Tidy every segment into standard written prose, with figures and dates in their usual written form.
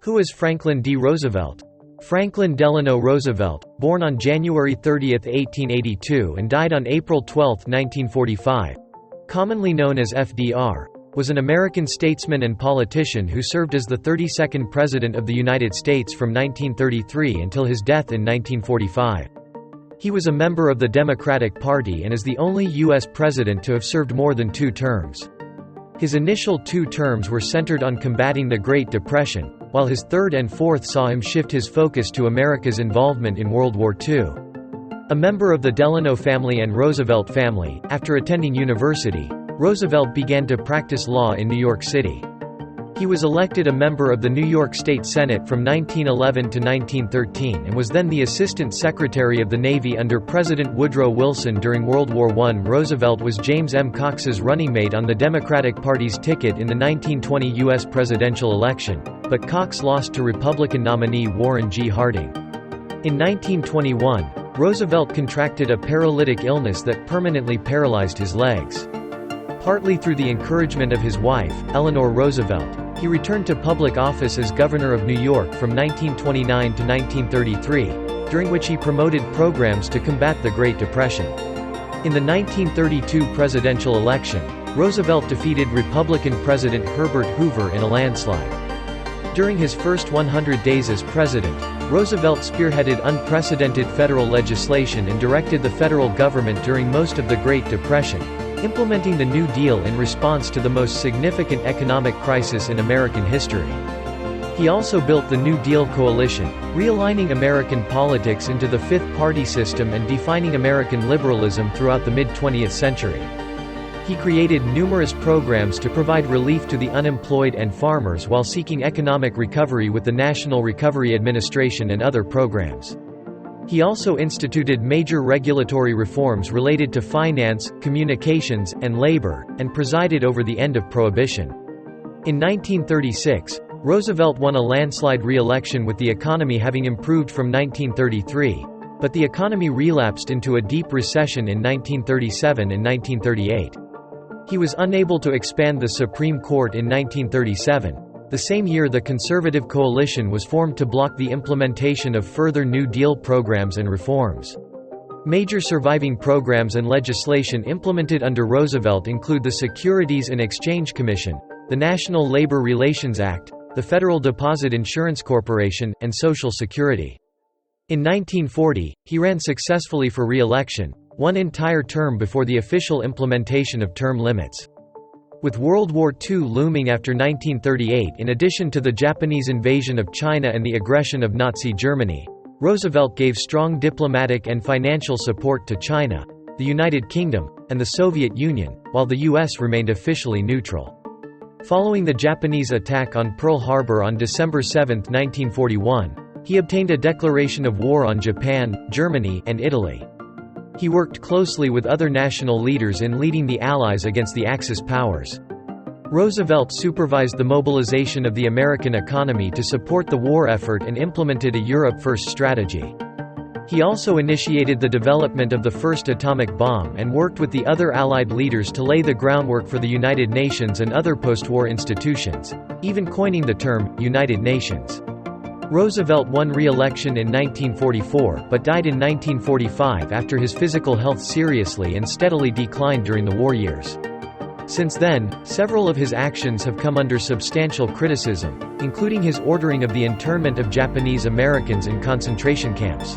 Who is Franklin D. Roosevelt? Franklin Delano Roosevelt, born on January 30, 1882 and died on April 12, 1945, commonly known as FDR, was an American statesman and politician who served as the 32nd President of the United States from 1933 until his death in 1945. He was a member of the Democratic Party and is the only U.S. president to have served more than 2 terms. His initial 2 terms were centered on combating the Great Depression, while his third and fourth saw him shift his focus to America's involvement in World War II. A member of the Delano family and Roosevelt family, after attending university, Roosevelt began to practice law in New York City. He was elected a member of the New York State Senate from 1911 to 1913 and was then the Assistant Secretary of the Navy under President Woodrow Wilson during World War I. Roosevelt was James M. Cox's running mate on the Democratic Party's ticket in the 1920 U.S. presidential election, but Cox lost to Republican nominee Warren G. Harding. In 1921, Roosevelt contracted a paralytic illness that permanently paralyzed his legs. Partly through the encouragement of his wife, Eleanor Roosevelt, he returned to public office as governor of New York from 1929 to 1933, during which he promoted programs to combat the Great Depression. In the 1932 presidential election, Roosevelt defeated Republican President Herbert Hoover in a landslide. During his first 100 days as president, Roosevelt spearheaded unprecedented federal legislation and directed the federal government during most of the Great Depression, implementing the New Deal in response to the most significant economic crisis in American history. He also built the New Deal coalition, realigning American politics into the fifth party system and defining American liberalism throughout the mid-20th century. He created numerous programs to provide relief to the unemployed and farmers while seeking economic recovery with the National Recovery Administration and other programs. He also instituted major regulatory reforms related to finance, communications, and labor, and presided over the end of Prohibition. In 1936, Roosevelt won a landslide re-election with the economy having improved from 1933, but the economy relapsed into a deep recession in 1937 and 1938. He was unable to expand the Supreme Court in 1937. The same year the Conservative Coalition was formed to block the implementation of further New Deal programs and reforms. Major surviving programs and legislation implemented under Roosevelt include the Securities and Exchange Commission, the National Labor Relations Act, the Federal Deposit Insurance Corporation, and Social Security. In 1940, he ran successfully for re-election, one entire term before the official implementation of term limits. With World War II looming after 1938, in addition to the Japanese invasion of China and the aggression of Nazi Germany, Roosevelt gave strong diplomatic and financial support to China, the United Kingdom, and the Soviet Union, while the U.S. remained officially neutral. Following the Japanese attack on Pearl Harbor on December 7, 1941, he obtained a declaration of war on Japan, Germany, and Italy. He worked closely with other national leaders in leading the Allies against the Axis powers. Roosevelt supervised the mobilization of the American economy to support the war effort and implemented a Europe-first strategy. He also initiated the development of the first atomic bomb and worked with the other Allied leaders to lay the groundwork for the United Nations and other post-war institutions, even coining the term, United Nations. Roosevelt won re-election in 1944 but died in 1945 after his physical health seriously and steadily declined during the war years. Since then, several of his actions have come under substantial criticism, including his ordering of the internment of Japanese Americans in concentration camps.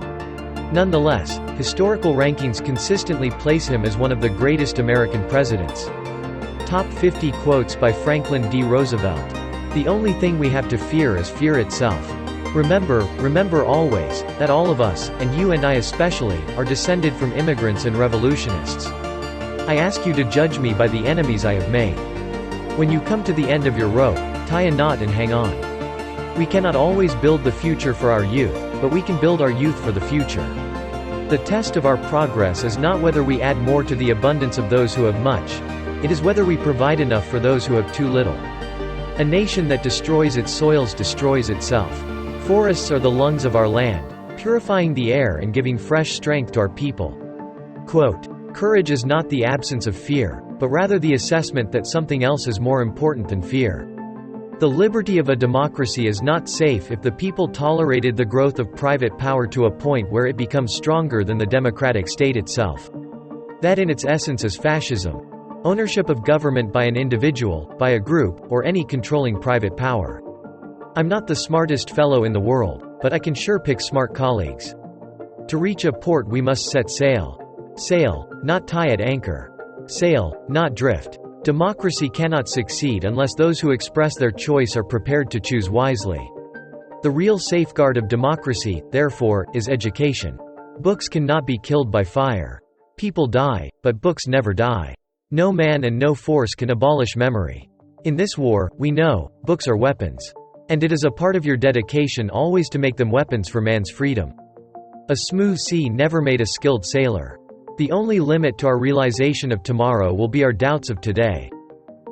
Nonetheless, historical rankings consistently place him as one of the greatest American presidents. Top 50 quotes by Franklin D. Roosevelt. "The only thing we have to fear is fear itself. Remember always, that all of us, and you and I especially, are descended from immigrants and revolutionists. I ask you to judge me by the enemies I have made. When you come to the end of your rope, tie a knot and hang on. We cannot always build the future for our youth, but we can build our youth for the future. The test of our progress is not whether we add more to the abundance of those who have much. It is whether we provide enough for those who have too little. A nation that destroys its soils destroys itself. Forests are the lungs of our land, purifying the air and giving fresh strength to our people." Quote, "Courage is not the absence of fear, but rather the assessment that something else is more important than fear." The liberty of a democracy is not safe if the people tolerated the growth of private power to a point where it becomes stronger than the democratic state itself. That in its essence is fascism. Ownership of government by an individual, by a group, or any controlling private power. I'm not the smartest fellow in the world, but I can sure pick smart colleagues. To reach a port we must set sail. Sail, not tie at anchor. Sail, not drift. Democracy cannot succeed unless those who express their choice are prepared to choose wisely. The real safeguard of democracy, therefore, is education. Books cannot be killed by fire. People die, but books never die. No man and no force can abolish memory. In this war, we know, books are weapons. And it is a part of your dedication always to make them weapons for man's freedom. A smooth sea never made a skilled sailor. The only limit to our realization of tomorrow will be our doubts of today.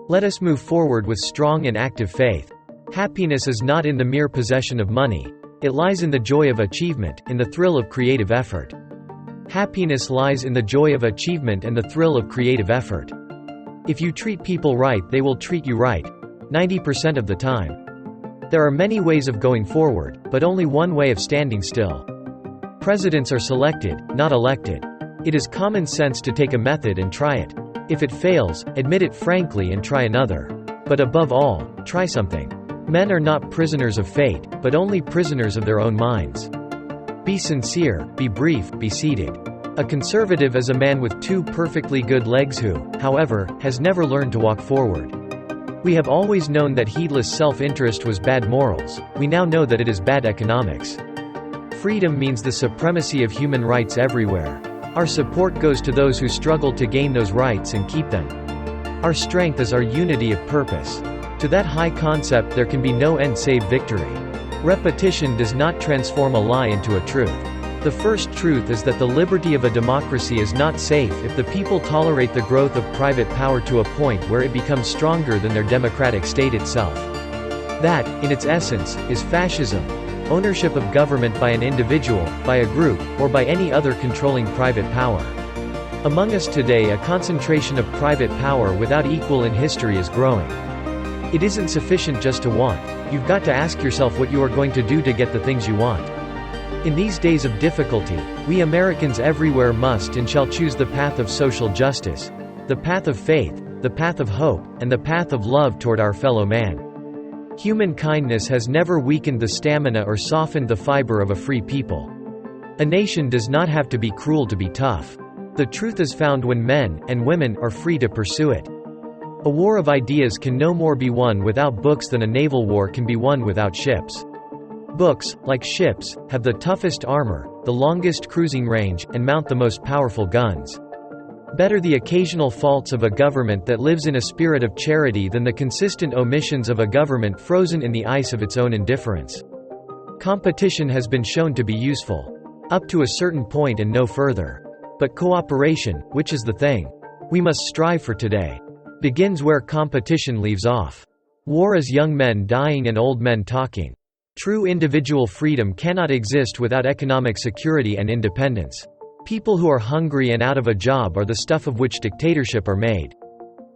Let us move forward with strong and active faith. Happiness is not in the mere possession of money. It lies in the joy of achievement, in the thrill of creative effort. Happiness lies in the joy of achievement and the thrill of creative effort. If you treat people right, they will treat you right. 90% of the time. There are many ways of going forward, but only one way of standing still. Presidents are selected, not elected. It is common sense to take a method and try it. If it fails, admit it frankly and try another. But above all, try something. Men are not prisoners of fate, but only prisoners of their own minds. Be sincere, be brief, be seated. A conservative is a man with two perfectly good legs who, however, has never learned to walk forward. We have always known that heedless self-interest was bad morals. We now know that it is bad economics. Freedom means the supremacy of human rights everywhere. Our support goes to those who struggle to gain those rights and keep them. Our strength is our unity of purpose. To that high concept there can be no end save victory. Repetition does not transform a lie into a truth. The first truth is that the liberty of a democracy is not safe if the people tolerate the growth of private power to a point where it becomes stronger than their democratic state itself. That, in its essence, is fascism. Ownership of government by an individual, by a group, or by any other controlling private power. Among us today a concentration of private power without equal in history is growing. It isn't sufficient just to want. You've got to ask yourself what you are going to do to get the things you want. In these days of difficulty, we Americans everywhere must and shall choose the path of social justice, the path of faith, the path of hope, and the path of love toward our fellow man. Human kindness has never weakened the stamina or softened the fiber of a free people. A nation does not have to be cruel to be tough. The truth is found when men and women are free to pursue it. A war of ideas can no more be won without books than a naval war can be won without ships. Books, like ships, have the toughest armor, the longest cruising range, and mount the most powerful guns. Better the occasional faults of a government that lives in a spirit of charity than the consistent omissions of a government frozen in the ice of its own indifference. Competition has been shown to be useful. Up to a certain point and no further. But cooperation, which is the thing we must strive for today, begins where competition leaves off. War is young men dying and old men talking. True individual freedom cannot exist without economic security and independence. People who are hungry and out of a job are the stuff of which dictatorship are made.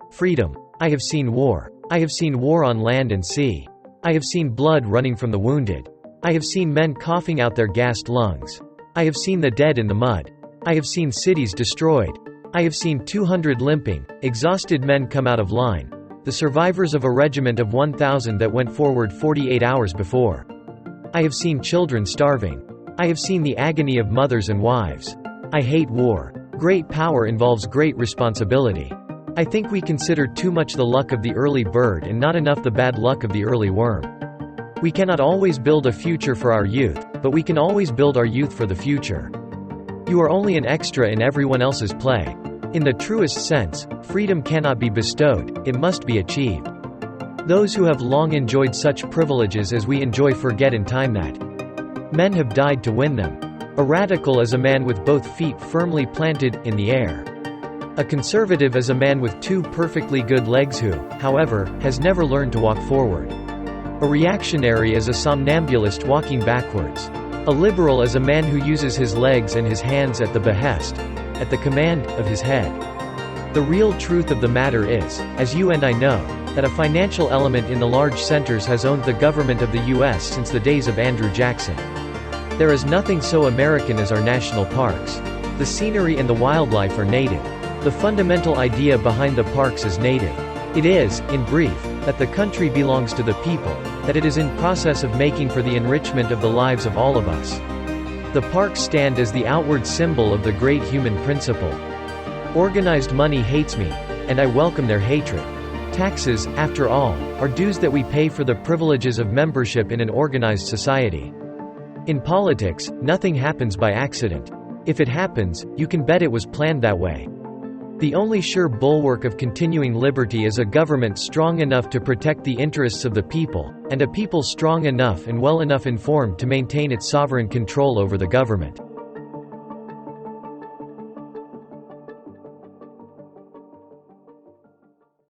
Freedom. I have seen war. I have seen war on land and sea. I have seen blood running from the wounded. I have seen men coughing out their gassed lungs. I have seen the dead in the mud. I have seen cities destroyed. I have seen 200 limping, exhausted men come out of line, the survivors of a regiment of 1,000 that went forward 48 hours before. I have seen children starving. I have seen the agony of mothers and wives. I hate war. Great power involves great responsibility. I think we consider too much the luck of the early bird and not enough the bad luck of the early worm. We cannot always build a future for our youth, but we can always build our youth for the future. You are only an extra in everyone else's play. In the truest sense, freedom cannot be bestowed, it must be achieved. Those who have long enjoyed such privileges as we enjoy forget in time that men have died to win them. A radical is a man with both feet firmly planted in the air. A conservative is a man with two perfectly good legs who, however, has never learned to walk forward. A reactionary is a somnambulist walking backwards. A liberal is a man who uses his legs and his hands at the behest, at the command, of his head. The real truth of the matter is, as you and I know, that a financial element in the large centers has owned the government of the U.S. since the days of Andrew Jackson. There is nothing so American as our national parks. The scenery and the wildlife are native. The fundamental idea behind the parks is native. It is, in brief, that the country belongs to the people, that it is in process of making for the enrichment of the lives of all of us. The parks stand as the outward symbol of the great human principle. Organized money hates me, and I welcome their hatred. Taxes, after all, are dues that we pay for the privileges of membership in an organized society. In politics, nothing happens by accident. If it happens, you can bet it was planned that way. The only sure bulwark of continuing liberty is a government strong enough to protect the interests of the people, and a people strong enough and well enough informed to maintain its sovereign control over the government.